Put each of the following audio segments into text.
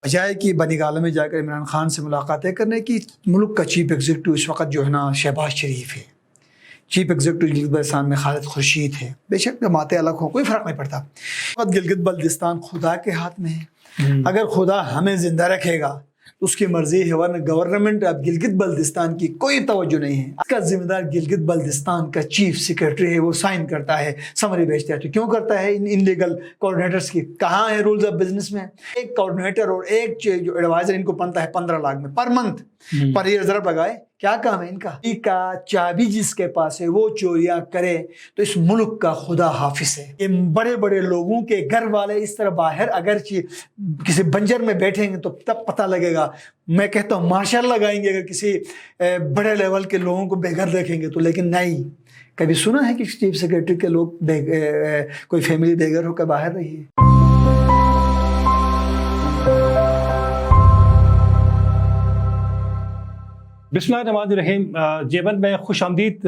بجائے کہ بنگال میں جا کر عمران خان سے ملاقاتیں کرنے کی، ملک کا چیف ایگزیکٹو اس وقت جو ہے نا شہباز شریف ہے، چیف ایگزیکٹو گلگت بلتستان میں خالد خورشید ہے۔ بے شک جماعتیں الگ ہوں، کوئی فرق نہیں پڑتا۔ گلگت بلتستان خدا کے ہاتھ میں ہے، اگر خدا ہمیں زندہ رکھے گا تو اس کی مرضی ہے، ورنہ گورنمنٹ اب گلگت بلتستان کی کوئی توجہ نہیں ہے۔ اس کا ذمہ دار گلگت بلتستان کا چیف سیکرٹری ہے، وہ سائن کرتا ہے، سمری بھیجتا ہے۔ تو کیوں کرتا ہے ان لیگل کوآرڈینیٹرز کی؟ کہاں ہے رولز آف بزنس میں؟ ایک کوآرڈینیٹر اور ایک جو ایڈوائزر ان کو بنتا ہے 15 لاکھ میں پر منتھ، پر ایئر ضرب لگائے۔ کیا کام ہے ان کا چابی جس کے پاس ہے وہ چوریاں کرے تو اس ملک کا خدا حافظ ہے۔ یہ بڑے بڑے لوگوں کے گھر والے اس طرح باہر اگر کسی بنجر میں بیٹھیں گے تو تب پتہ لگے گا۔ میں کہتا ہوں مارشل لگائیں گے اگر کسی بڑے لیول کے لوگوں کو بے گھر دیکھیں گے تو، لیکن نہیں۔ کبھی سنا ہے کہ چیف سیکرٹری کے لوگ کوئی فیملی بے گھر ہو کر باہر رہی ہے؟ بسم اللہ الرحمن الرحیم۔ جیون میں خوش آمدید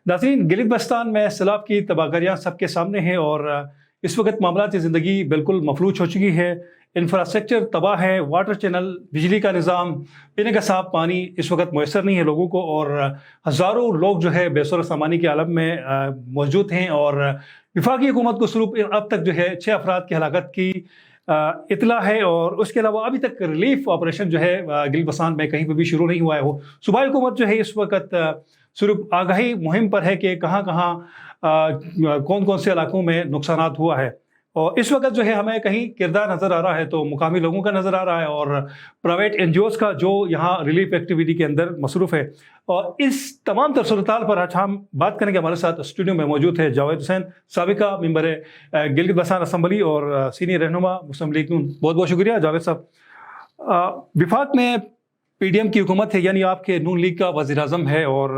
ناظرین۔ گلگت بلتستان میں سیلاب کی تباہکاریاں سب کے سامنے ہیں اور اس وقت معاملات زندگی بالکل مفلوج ہو چکی ہے۔ انفراسٹرکچر تباہ ہے، واٹر چینل، بجلی کا نظام، پینے کا صاف پانی اس وقت میسر نہیں ہے لوگوں کو، اور ہزاروں لوگ جو ہے بے سر و سامانی کے عالم میں موجود ہیں۔ اور وفاقی حکومت کو صرف اب تک جو ہے 6 افراد کی ہلاکت کی اطلاع ہے، اور اس کے علاوہ ابھی تک ریلیف آپریشن جو ہے گلگت بلتستان میں کہیں پہ بھی شروع نہیں ہوا ہے۔ وہ صوبائی حکومت جو ہے اس وقت صرف آگاہی مہم پر ہے کہ کہاں کہاں کون کون سے علاقوں میں نقصانات ہوا ہے، اور اس وقت جو ہے ہمیں کہیں کردار نظر آ رہا ہے تو مقامی لوگوں کا نظر آ رہا ہے اور پرائیویٹ NGOs کا جو یہاں ریلیف ایکٹیویٹی کے اندر مصروف ہے۔ اور اس تمام صورتحال پر آج ہم بات کریں گے۔ ہمارے ساتھ اسٹوڈیو میں موجود ہے جاوید حسین، سابقہ ممبر گلگت بلتستان اسمبلی اور سینئر رہنما مسلم لیگ نون۔ بہت بہت شکریہ جاوید صاحب۔ وفاق میں PDM کی حکومت ہے، یعنی آپ کے نون لیگ کا وزیر اعظم ہے، اور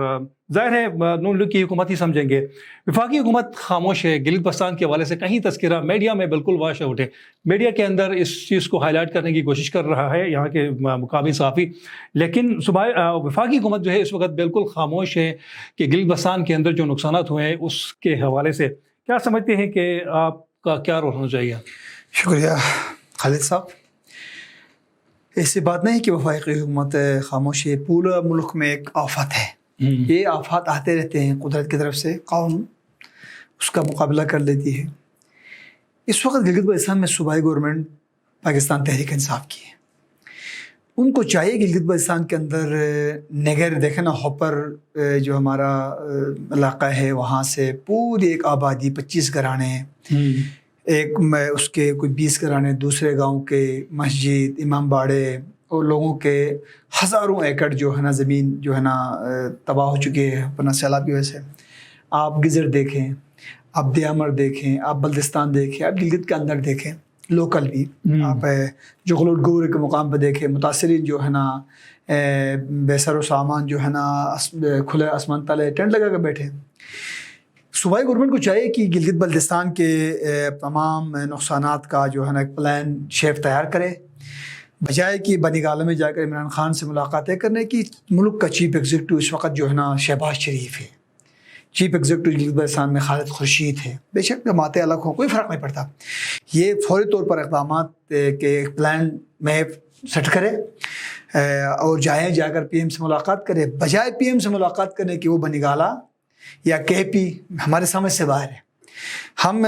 ظاہر ہے نون لیگ کی حکومت ہی سمجھیں گے۔ وفاقی حکومت خاموش ہے، گلگت بلتستان کے حوالے سے کہیں تذکرہ میڈیا میں بالکل واش آؤٹ ہے۔ میڈیا کے اندر اس چیز کو ہائی لائٹ کرنے کی کوشش کر رہا ہے یہاں کے مقامی صحافی، لیکن وفاقی حکومت جو ہے اس وقت بالکل خاموش ہے کہ گلگت بلتستان کے اندر جو نقصانات ہوئے ہیں اس کے حوالے سے کیا سمجھتے ہیں کہ آپ کا کیا رول ہونا چاہیے؟ شکریہ خالد صاحب۔ ایسی بات نہیں کہ وفاقی حکومت خاموش ہے، پورا ملک میں ایک آفت ہے۔ یہ آفات آتے رہتے ہیں قدرت کی طرف سے، قوم اس کا مقابلہ کر لیتی ہے۔ اس وقت گلگت بلتستان میں صوبائی گورنمنٹ پاکستان تحریک انصاف کی ہے، ان کو چاہیے گلگت بلتستان کے اندر نگر دیکھیں نا، ہوپر جو ہمارا علاقہ ہے وہاں سے پوری ایک آبادی 25 گھرانے ہیں، ایک میں اس کے کوئی 20 گھرانے دوسرے گاؤں کے، مسجد، امام باڑے، اور لوگوں کے ہزاروں ایکڑ جو ہے نا زمین جو ہے نا تباہ ہو چکی ہے اپنا سیلاب کی وجہ سے۔ آپ گزر دیکھیں، آپ دیامر دیکھیں، آپ بلتستان دیکھیں، آپ گلگت کے اندر دیکھیں، لوکل بھی آپ جغلوٹ گور کے مقام پہ دیکھیں، متاثرین جو ہے نا بے سر و سامان جو ہے نا کھلے آسمان تلے ٹینٹ لگا کر بیٹھے۔ صوبائی گورنمنٹ کو چاہیے کہ گلگت بلتستان کے تمام نقصانات کا جو ہے نا ایک پلان شیپ تیار کرے، بجائے کہ بنگال میں جا کر عمران خان سے ملاقاتیں کرنے کی۔ ملک کا چیف ایگزیکٹو اس وقت جو ہے نا شہباز شریف ہے، چیف ایگزیکٹو گلگت بلتستان میں خالد خورشید ہے۔ بے شک جماعتیں الگ ہوں، کوئی فرق نہیں پڑتا۔ یہ فوری طور پر اقدامات کے پلان میں سیٹ کرے اور جا کر PM سے ملاقات کرے، بجائے PM سے ملاقات کرنے کی وہ بنگالہ یا KP ہمارے سمجھ سے باہر ہے۔ ہم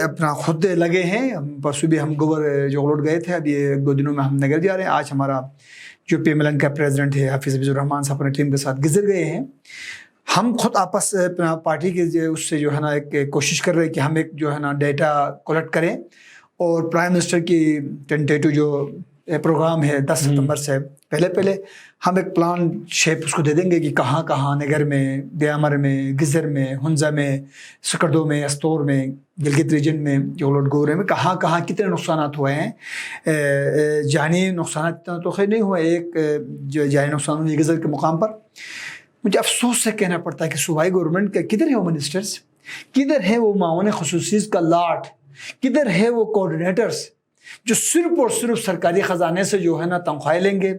اپنا خود لگے ہیں، پرسوں بھی ہم جغلوٹ گئے تھے، ابھی 1-2 دنوں میں ہم نگر جا رہے ہیں۔ آج ہمارا جو PMLN کا پریزیڈنٹ ہے حافظ عبد الرحمان صاحب اپنے ٹیم کے ساتھ گزر گئے ہیں۔ ہم خود آپس پارٹی کے اس سے جو ہے نا ایک کوشش کر رہے ہیں کہ ہم ایک جو ہے نا ڈیٹا کلیکٹ کریں، اور پرائم منسٹر کی ٹینٹیٹو جو پروگرام ہے 10 ستمبر سے پہلے ہم ایک پلان شیپ اس کو دے دیں گے کہ کہاں کہاں نگر میں، دیامر میں، گزر میں، ہنزا میں، سکردو میں، استور میں، گلگت ریجن میں، جغلوٹ گورے میں کہاں کہاں کتنے نقصانات ہوئے ہیں۔ جانی نقصانات اتنا تو خیر نہیں ہوئے، ایک جو جانی نقصان ہوئی گزر کے مقام پر مجھے افسوس سے کہنا پڑتا ہے کہ صوبائی گورنمنٹ کے کدھر ہے وہ منسٹرز، کدھر ہے وہ معاون خصوصی کا لاٹ، کدھر ہے وہ کوآرڈینیٹرز جو صرف اور صرف سرکاری خزانے سے جو ہے نا تنخواہیں لیں گے.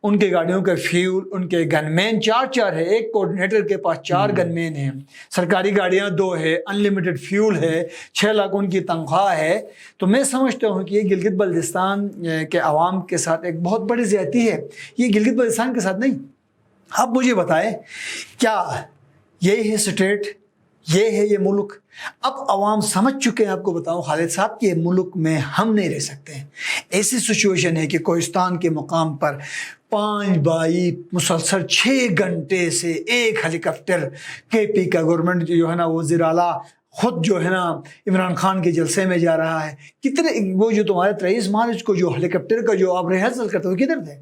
ان کے گاڑیوں کا فیول, ان کے گن مین 4 ہے, ایک کوآرڈینیٹر کے پاس 4 گن مین ہیں, سرکاری گاڑیاں 2 ہے, ان لمیٹڈ فیول ہے, 6 لاکھ ان کی تنخواہ ہے. تو میں سمجھتا ہوں کہ یہ گلگت بلتستان کے عوام کے ساتھ ایک بہت بڑی زیادتی ہے, یہ گلگت بلتستان کے ساتھ نہیں. اب مجھے بتائیں کیا یہ ہے اسٹیٹ, یہ ہے یہ ملک؟ اب عوام سمجھ چکے ہیں. آپ کو بتاؤں خالد صاحب کہ ملک میں ہم نہیں رہ سکتے ہیں. ایسی سچویشن ہے کہ کوہستان کے مقام پر 5 بائی مسلسل 6 گھنٹے سے ایک ہیلی کاپٹر KP کا گورنمنٹ جو ہے نا وزیر اعلیٰ خود جو ہے نا عمران خان کے جلسے میں جا رہا ہے. کتنے وہ جو تمہارے 23 مارچ کو جو ہیلی کاپٹر کا جو آپ ریہرسل کرتے ہو کدھر تھے؟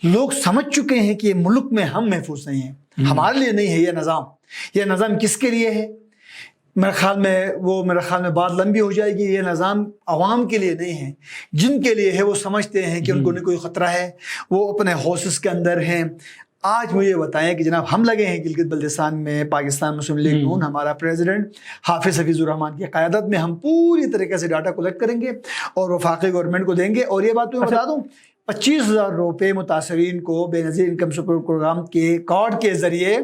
لوگ سمجھ چکے ہیں کہ یہ ملک میں ہم محفوظ نہیں ہیں, ہمارے لیے نہیں ہے یہ نظام. یہ نظام کس کے لیے ہے؟ میرے خیال میں بات لمبی ہو جائے گی. یہ نظام عوام کے لیے نہیں ہے, جن کے لیے ہے وہ سمجھتے ہیں کہ ان کو نہیں کوئی خطرہ ہے, وہ اپنے ہوسز کے اندر ہیں. آج مجھے بتائیں کہ جناب ہم لگے ہیں گلگت بلتستان میں, پاکستان مسلم لیگ نون, ہمارا پریزیڈنٹ حافظ حفیظ الرحمان کی قیادت میں ہم پوری طریقے سے ڈاٹا کلیکٹ کریں گے اور وفاقی گورنمنٹ کو دیں گے. اور یہ بات تو میں بتا دوں, 25,000 روپے متاثرین کو بے نظیر انکم سپورٹ پروگرام کے کارڈ کے ذریعے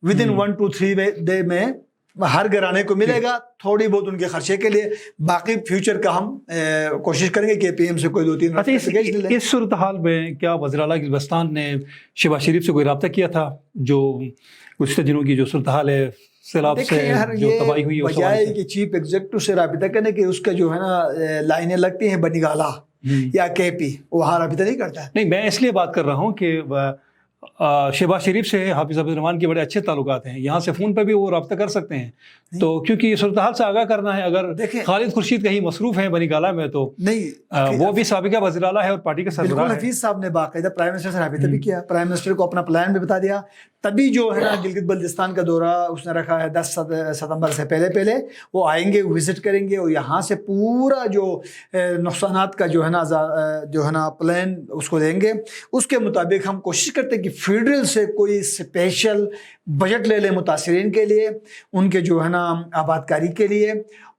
ودن 1 to 3 ڈے میں ہر گھرانے کو ملے گا. تھوڑی بہت ان کے خرچے کے لیے, باقی فیوچر کا ہم کوشش کریں گے کہ PM سے کوئی 2-3 اس صورتحال میں کیا وزیر اعلیٰ گلگت بلتستان نے شہباز شریف سے کوئی رابطہ کیا تھا؟ جو گزشتہ دنوں کی جو صورتحال ہے سیلاب سے جو تباہی ہوئی, بجائے کہ چیف ایگزیکٹو سے رابطہ کرنے کے اس کا جو ہے نا لائنیں لگتی ہیں بنگالہ یا KP, وہاں رابطہ نہیں کرتا ہے. نہیں, میں اس لیے بات کر رہا ہوں کہ شہباز شریف سے حافظ حفیظ الرحمان کے بڑے اچھے تعلقات ہیں, یہاں سے فون پہ بھی وہ رابطہ کر سکتے ہیں. تو کیونکہ یہ صورتحال سے آگاہ کرنا ہے. اگر خالد خورشید کہیں مصروف ہیں بنگالہ میں تو نہیں, وہ بھی سابقہ وزیر اعلیٰ ہے اور پارٹی کا سربراہ ہے. حفیظ صاحب نے باقاعدہ پرائم منسٹر سے رابطہ بھی کیا, پرائم منسٹر کو اپنا پلان بھی بتا دیا. تبھی جو ہے نا گلگت بلتستان کا دورہ اس نے رکھا ہے 10 ستمبر سے پہلے وہ آئیں گے, وزٹ کریں گے اور یہاں سے پورا جو نقصانات کا جو ہے نا پلان اس کو دیں گے. اس کے مطابق ہم کوشش کرتے ہیں کہ فیڈرل سے کوئی اسپیشل بجٹ لے لیں متاثرین کے لیے, ان کے جو ہے نا آباد کاری کے لیے,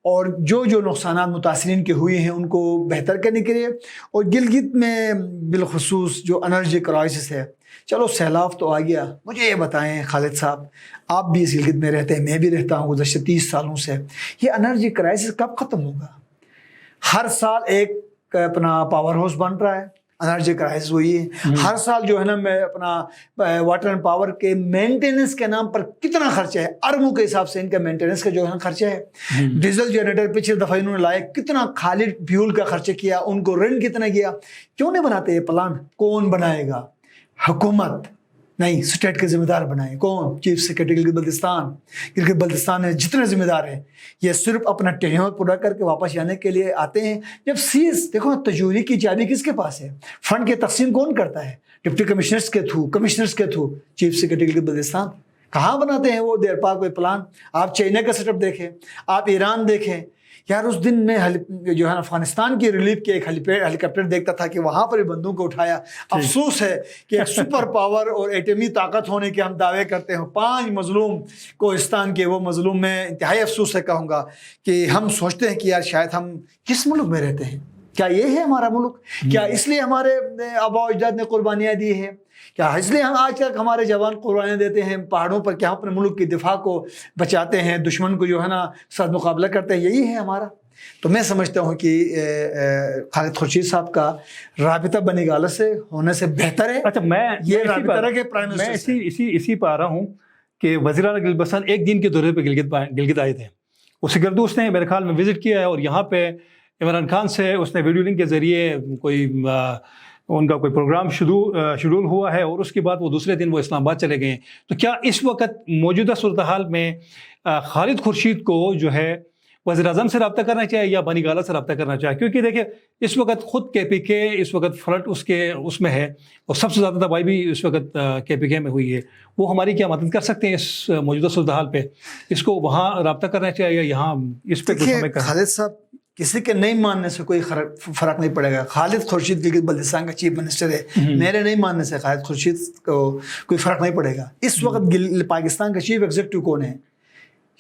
اور جو نقصانات متاثرین کے ہوئے ہیں ان کو بہتر کرنے کے لیے. اور گلگت میں بالخصوص جو انرجی کرائسس ہے, چلو سیلاب تو آ گیا. مجھے یہ بتائیں خالد صاحب, آپ بھی اس گلگت میں رہتے ہیں, میں بھی رہتا ہوں گزشتہ 30 سالوں سے, یہ انرجی کرائسس کب ختم ہوگا؟ ہر سال ایک اپنا پاور ہاؤس بن رہا ہے, انرجی کرائسس ہوئی ہے. ہر سال جو ہے نا میں اپنا واٹر اینڈ پاور کے مینٹیننس کے نام پر کتنا خرچہ ہے, اربوں کے حساب سے ان کا مینٹیننس کا جو ہے خرچہ ہے. ڈیزل جنریٹر پچھلے دفعہ انہوں نے لائے, کتنا خالد فیول کا خرچہ کیا, ان کو رنٹ کتنا کیا. کیوں نہیں بناتے یہ پلان؟ کون بنائے گا؟ حکومت نہیں, اسٹیٹ کے ذمہ دار بنائے. کون؟ Chief secretary Gilgit Baltistan. گلگت بلتستان میں جتنے ذمہ دار ہیں یہ صرف اپنا ٹینیور پورا کر کے واپس جانے کے لیے آتے ہیں. جب دیکھو تجوری کی چابی کس کے پاس ہے؟ فنڈ کی تقسیم کون کرتا ہے؟ ڈپٹی کمشنرز کے through chief secretary Gilgit Baltistan. کہاں بناتے ہیں وہ دیر پا کوئی پلان؟ آپ چائنا کا سیٹ اپ دیکھیں, آپ ایران دیکھیں. یار اس دن میں جو ہے افغانستان کی ریلیف کے ایک ہیلی کاپٹر دیکھتا تھا کہ وہاں پر بندوق کو اٹھایا. افسوس ہے کہ ایک سپر پاور اور ایٹمی طاقت ہونے کے ہم دعوے کرتے ہیں, 5 مظلوم کوہستان کے وہ مظلوم, میں انتہائی افسوس سے کہوں گا کہ ہم سوچتے ہیں کہ یار شاید ہم کس ملک میں رہتے ہیں؟ کیا یہ ہے ہمارا ملک؟ کیا اس لیے ہمارے آباء و اجداد نے قربانیاں دی ہیں؟ کیا اس لیے ہم آج تک ہمارے جوان قربانیاں دیتے ہیں پہاڑوں پر کہ ہم اپنے ملک کی دفاع کو بچاتے ہیں, دشمن کو جو ہے نا ساتھ مقابلہ کرتے ہیں؟ یہی ہے ہمارا. تو میں سمجھتا ہوں کہ خالد خورشید صاحب کا رابطہ بنگالہ سے ہونے سے بہتر ہے. اچھا, میں یہ رابطہ رکھے پرائم منسٹر. میں اسی پہ آ رہا ہوں کہ وزیر اعلیٰ گلگت بلتستان ایک دن کے دورے پہ گلگت آئے تھے. اس کے گردو اس نے میرے خیال میں وزٹ کیا ہے, اور یہاں پہ عمران خان سے اس نے ویڈیو لنک کے ذریعے ان کا کوئی پروگرام شیڈول ہوا ہے, اور اس کے بعد وہ دوسرے دن وہ اسلام آباد چلے گئے ہیں. تو کیا اس وقت موجودہ صورتحال میں خالد خورشید کو جو ہے وزیر اعظم سے رابطہ کرنا چاہیے یا بنگالہ سے رابطہ کرنا چاہیے؟ کیونکہ دیکھیں اس وقت خود KPK اس وقت فرنٹ اس میں ہے, اور سب سے زیادہ تباہی بھی اس وقت KPK میں ہوئی ہے. وہ ہماری کیا مدد کر سکتے ہیں اس موجودہ صورتحال پہ؟ اس کو وہاں رابطہ کرنا چاہیے یا یہاں اس پہ کچھ ہمیں؟ خالد صاحب, کسی کے نہیں ماننے سے کوئی فرق نہیں پڑے گا. خالد خورشید گلگت بلتستان کا چیف منسٹر ہے, میرے نہیں ماننے سے خالد خورشید کو کوئی فرق نہیں پڑے گا. اس وقت پاکستان کا چیف ایگزیکٹو کون ہے؟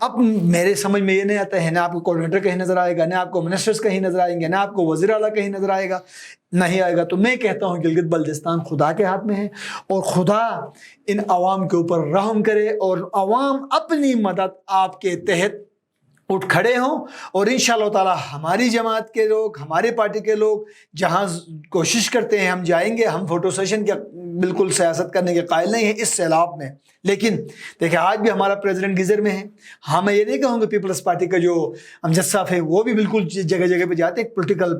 اب میرے سمجھ میں یہ نہیں آتا ہے، نہ آپ کو کوآرڈینیٹر کہیں نظر آئے گا، نہ آپ کو منسٹرز کہیں نظر آئیں گے، نہ آپ کو وزیر اعلیٰ کہیں نظر آئے گا، نہیں آئے گا. تو میں کہتا ہوں گلگت بلتستان خدا کے ہاتھ میں ہے، اور خدا ان عوام کے اوپر رحم کرے، اور عوام اپنی مدد آپ کے تحت اٹھ کھڑے ہوں. اور انشاءاللہ تعالی ہماری جماعت کے لوگ، ہمارے پارٹی کے لوگ جہاں کوشش کرتے ہیں ہم جائیں گے. ہم فوٹو سیشن کے بالکل سیاست کرنے کے قائل نہیں ہیں اس سیلاب میں، لیکن دیکھیں آج بھی ہمارا پریزیڈنٹ گیزر میں ہے. ہاں میں یہ نہیں کہوں گا پیپلز پارٹی کا جو امجد صاحب ہے وہ بھی بالکل جگہ جگہ پہ جاتے ہیں، پولیٹیکل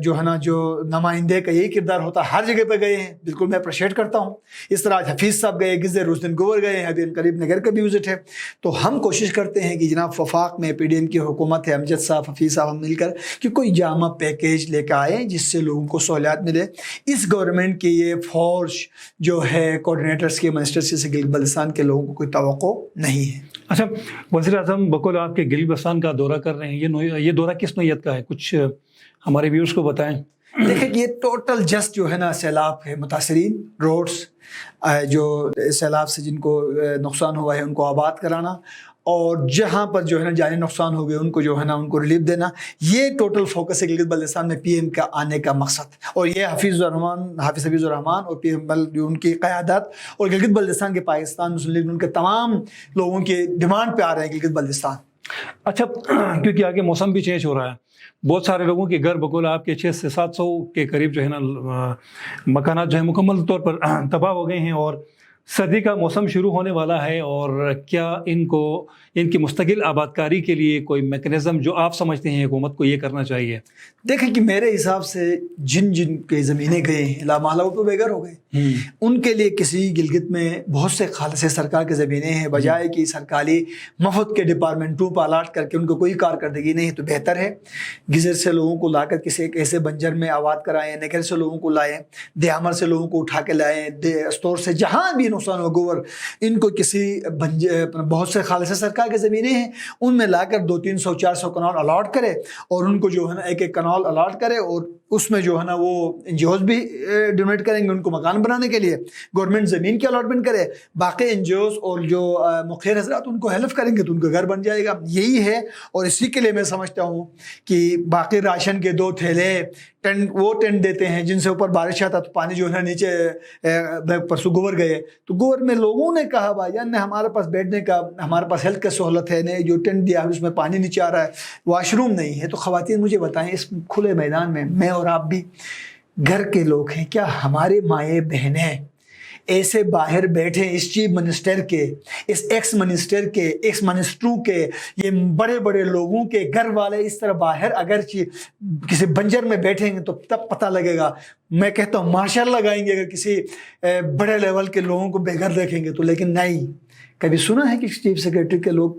جو ہے نا جو نمائندے کا یہی کردار ہوتا ہے، ہر جگہ پہ گئے ہیں، بالکل میں اپریشیٹ کرتا ہوں. اس طرح حفیظ صاحب گئے گیزر، اس دن گور گئے ہیں، ابھی ان قریب نگر کا بھی وزٹ ہے. تو ہم کوشش کرتے ہیں کہ جناب وفاق میں پی ڈی ایم کی حکومت ہے، امجد صاحب حفیظ صاحب مل کر کہ کوئی جامع پیکیج لے کے آئیں جس سے لوگوں کو سہولیات ملے. اس گورنمنٹ کی یہ فورس جو ہے کوآرڈینیٹرز کے، منسٹرز سے گلگت بلتستان کے لوگوں کو کوئی توقع نہیں ہے. اچھا وزیر اعظم بقول آپ کے گلگت بلتستان کا دورہ کر رہے ہیں، یہ دورہ کس نوعیت کا ہے؟ کچھ ہمارے ویورز کو بتائیں. دیکھیں یہ ٹوٹل جسٹ جو ہے نا سیلاب ہے، متاثرین روڈز جو سیلاب سے جن کو نقصان ہوا ہے ان کو آباد کرانا، اور جہاں پر جو ہے نا جانی نقصان ہو گئے ان کو جو ہے نا ان کو ریلیف دینا. یہ ٹوٹل فوکس ہے گلگت بلتستان میں پی ایم کا آنے کا مقصد. اور یہ حافظ حفیظ الرحمان اور پی ایم جو ان کی قیادت اور گلگت بلتستان کے پاکستان مسلم لیگ ان کے تمام لوگوں کے ڈیمانڈ پہ آ رہے ہیں گلگت بلتستان. اچھا کیونکہ آگے موسم بھی چینج ہو رہا ہے، بہت سارے لوگوں کے گھر بقول آپ کے 600 سے 700 کے قریب جو ہے نا مکانات جو ہے مکمل طور پر تباہ ہو گئے ہیں، اور سردی کا موسم شروع ہونے والا ہے. اور کیا ان کی مستقل آباد کاری کے لیے کوئی میکنزم جو آپ سمجھتے ہیں حکومت کو یہ کرنا چاہیے؟ دیکھیں کہ میرے حساب سے جن کے زمینیں گئے ہیں لامحالہ وہ تو بے گھر ہو گئے، ان کے لیے کسی گلگت میں بہت سے خالص سرکار کے زمینیں ہیں، بجائے کہ سرکاری مفت کے ڈپارٹمنٹوں پر الاٹ کر کے ان کو کوئی کارکردگی نہیں ہے، تو بہتر ہے گزر سے لوگوں کو لا کر کسی ایک ایسے بنجر میں آباد کرائیں، نگر سے لوگوں کو لائیں، دیامر سے لوگوں کو اٹھا کے لائیں، استور سے جہاں بھی نقصان ہو گور ان کو کسی بہت سے خالص سرکار کے زمینیں ہیں ان میں لا کر 200-300 400 کنال الاٹ کرے، اور ان کو جو ہے نا ایک ایک کنال الاٹ کرے، اور اس میں جو ہے نا وہ این جی اوز بھی ڈونیٹ کریں گے ان کو مکان بنانے کے لیے، گورنمنٹ زمین کی الاٹمنٹ کرے، باقی این جی اوز اور جو مخیر حضرات ان کو ہیلپ کریں گے تو ان کا گھر بن جائے گا. یہی ہے، اور اسی کے لیے میں سمجھتا ہوں کہ باقی راشن کے 2 تھیلے ٹینٹ دیتے ہیں جن سے اوپر بارش آتا تو پانی جو ہے نا نیچے پرسوں گور گئے، تو گور میں لوگوں نے کہا بھائی جان ہمارے پاس بیٹھنے کا، ہمارے پاس ہیلتھ کا سہولت ہے، نہیں جو ٹینٹ دیا اس میں پانی نیچے آ رہا ہے، واش روم نہیں ہے. تو خواتین مجھے بتائیں اس کھلے میدان میں اور آپ بھی گھر کے لوگ ہیں، کیا ہمارے مائیں بہنیں ایسے باہر بیٹھے اس چیف منسٹر کے، اس ایکس منسٹر کے، ایکس منسٹروں کے، یہ بڑے بڑے لوگوں کے گھر والے اس طرح باہر اگر کسی بنجر میں بیٹھیں گے تو تب پتہ لگے گا. میں کہتا ہوں ماشاء اللہ لگائیں گے اگر کسی بڑے لیول کے لوگوں کو بے گھر دیکھیں گے تو. لیکن نہیں، کبھی سنا ہے کہ چیف سیکرٹری کے لوگ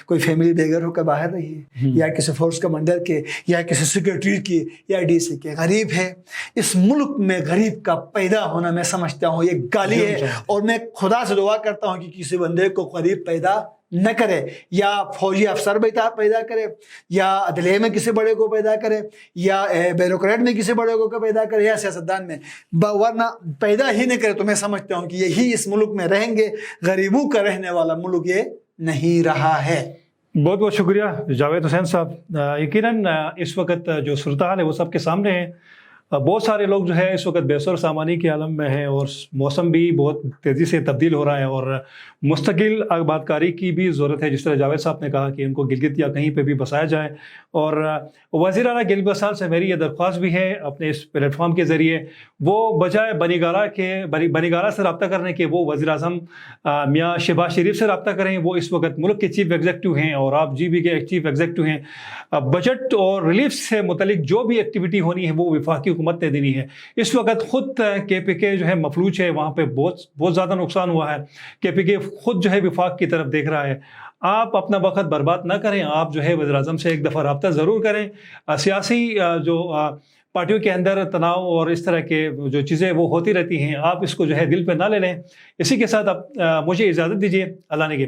کوئی فیملی بے گھر ہو کر باہر رہی ہے، یا کسی فورس کمانڈر کے، یا کسی سیکرٹری کی، یا ڈی سی کے؟ غریب ہے اس ملک میں، غریب کا پیدا ہونا میں سمجھتا ہوں یہ گالی ہے، اور میں خدا سے دعا کرتا ہوں کہ کسی بندے کو غریب پیدا نہ کرے، یا فوجی افسر پیدا کرے، یا عدلیہ میں کسی بڑے کو پیدا کرے، یا بیوروکریٹ میں کسی بڑے کو پیدا کرے، یا سیاستدان میں، ورنہ پیدا ہی نہیں کرے. تو میں سمجھتا ہوں کہ یہی اس ملک میں رہیں گے، غریبوں کا رہنے والا ملک یہ نہیں رہا ہے. بہت بہت شکریہ جاوید حسین صاحب. یقیناً اس وقت جو صورتحال ہے وہ سب کے سامنے ہے. بہت سارے لوگ جو ہے اس وقت بے سر سامانی کے عالم میں ہیں، اور موسم بھی بہت تیزی سے تبدیل ہو رہا ہے، اور مستقل آباد کاری کی بھی ضرورت ہے. جس طرح جاوید صاحب نے کہا کہ ان کو گلگت یا کہیں پہ بھی بسایا جائے، اور وزیر اعلیٰ گلگت بلتستان سے میری یہ درخواست بھی ہے اپنے اس پلیٹ فارم کے ذریعے، وہ بجائے بنی گالہ سے رابطہ کرنے کے وہ وزیر اعظم میاں شہباز شریف سے رابطہ کریں. وہ اس وقت ملک کے چیف ایگزیکٹو ہیں، اور آپ جی بی کے چیف ایگزیکٹو ہیں. بجٹ اور ریلیف سے متعلق جو بھی ایکٹیویٹی ہونی ہے وہ وفاقی حکومت نے دینی ہے. اس وقت خود کے پی کے جو ہے مفلوج ہے، وہاں پہ بہت زیادہ نقصان ہوا ہے. کے پی کے خود جو ہے وفاق کی طرف دیکھ رہا ہے. آپ اپنا وقت برباد نہ کریں، آپ جو ہے وزیر اعظم سے ایک دفعہ رابطہ ضرور کریں. سیاسی جو پارٹیوں کے اندر تناؤ اور اس طرح کے جو چیزیں وہ ہوتی رہتی ہیں، آپ اس کو جو ہے دل پہ نہ لے لیں. اسی کے ساتھ آپ مجھے اجازت دیجیے. اللہ نے کے